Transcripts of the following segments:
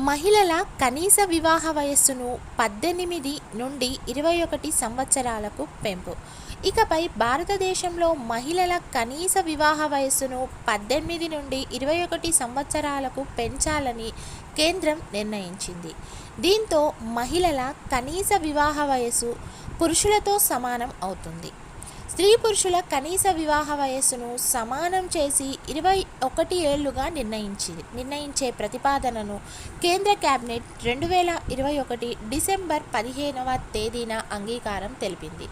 మహిళల కనీస వివాహ వయస్సును 18 నుండి 21 సంవత్సరాలకు పెంపు. ఇకపై భారతదేశంలో మహిళల కనీస వివాహ వయస్సును 18 నుండి 21 సంవత్సరాలకు పెంచాలని కేంద్రం నిర్ణయించింది. దీంతో మహిళల కనీస వివాహ వయస్సు పురుషులతో సమానం అవుతుంది. స్త్రీ పురుషుల కనీస వివాహ వయస్సును సమానం చేసి 21 ఏళ్లుగా నిర్ణయించే ప్రతిపాదనను కేంద్ర కేబినెట్ 2021 డిసెంబర్ 15వ తేదీన అంగీకారం తెలిపింది.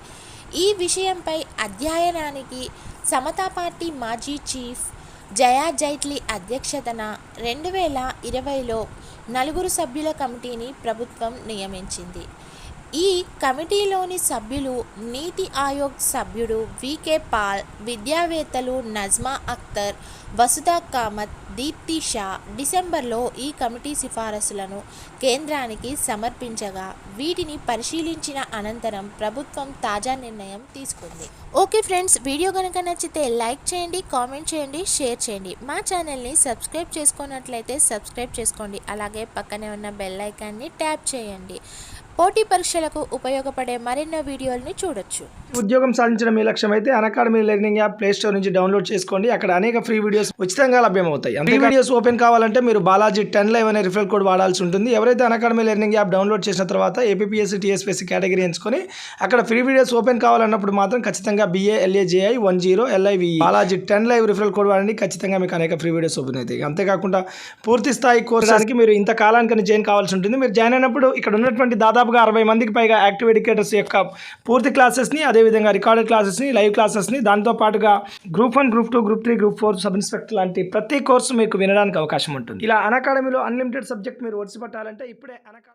ఈ విషయంపై అధ్యయనానికి సమతా పార్టీ మాజీ చీఫ్ జయా జైట్లీ అధ్యక్షతన 2020లో 4 సభ్యుల కమిటీని ప్రభుత్వం నియమించింది. ఈ కమిటీలోని సభ్యులు నీతి ఆయోగ్ సభ్యుడు వికే పాల్, విద్యావేత్తలు నజ్మా అఖ్తర్, వసుధా కామత్, దీప్తి షా. డిసెంబర్లో ఈ కమిటీ సిఫారసులను కేంద్రానికి సమర్పించగా వీటిని పరిశీలించిన అనంతరం ప్రభుత్వం తాజా నిర్ణయం తీసుకుంది. ఓకే ఫ్రెండ్స్, వీడియో కనుక నచ్చితే లైక్ చేయండి, కామెంట్ చేయండి, షేర్ చేయండి. మా ఛానల్ని సబ్స్క్రైబ్ చేసుకున్నట్లయితే సబ్స్క్రైబ్ చేసుకోండి. అలాగే పక్కనే ఉన్న బెల్ ఐకాన్ని ట్యాప్ చేయండి. పోటీ పరీక్షలకు ఉపయోగపడే మరెన్నో వీడియోలను చూడొచ్చు. ఉద్యోగం సాధించడం మీ లక్ష్యం అయితే Unacademy learning app play store నుంచి డౌన్లోడ్ చేసుకోండి. అక్కడ అనేక ఫ్రీ వీడియోస్ ఉచితంగా లభ్యమవుతాయి. ఫ్రీ వీడియోస్ ఓపెన్ కావాలంటే మీరు బాలాజీ 10 Live అనే రిఫరల్ కోడ్ వాడాల్సి ఉంటుంది. ఎవరైతే అన్అకాడమీ లెర్నింగ్ యాప్ డౌన్లోడ్ చేసిన తర్వాత ఏపీఎస్సీ టీఎస్పీఎస్సీ కేటగిరీ ఎంచుకొని అక్కడ ఫ్రీ వీడియోస్ ఓపెన్ కావాలన్నప్పుడు మాత్రం ఖచ్చితంగా BALAJI 10 LIVE Balaji 10 Live referral code వాడండి. ఖచ్చితంగా మీకు అనేక ఫ్రీ వీడియోస్ ఓపెన్ అవుతాయి. అంతేకాకుండా పూర్తి స్థాయి కోర్సానికి మీరు ఇంత కాలానికి జాయిన్ కావాల్సి ఉంటుంది. మీరు జాయిన్ అయినప్పుడు ఇక్కడ ఉన్నటువంటి దాదాపుగా 60 మందికి పైగా యాక్టివ్ ఎడ్యుకేటర్స్ యొక్క పూర్తి క్లాసెస్ని, అదేవిధంగా రికార్డెడ్ క్లాసెస్ని, లైవ్ క్లాసెస్ని, దాంతోపాటుగా group 1, group 2, group 3, group 4 sub inspector లాంటి ప్రతి కోర్సు మీకు వినడానికి అవకాశం ఉంటుంది. ఇలా అన్అకాడమీలో అన్లిమిటెడ్ సబ్జెక్ట్ మీరు ఒడిసి పట్టాలంటే ఇప్పుడే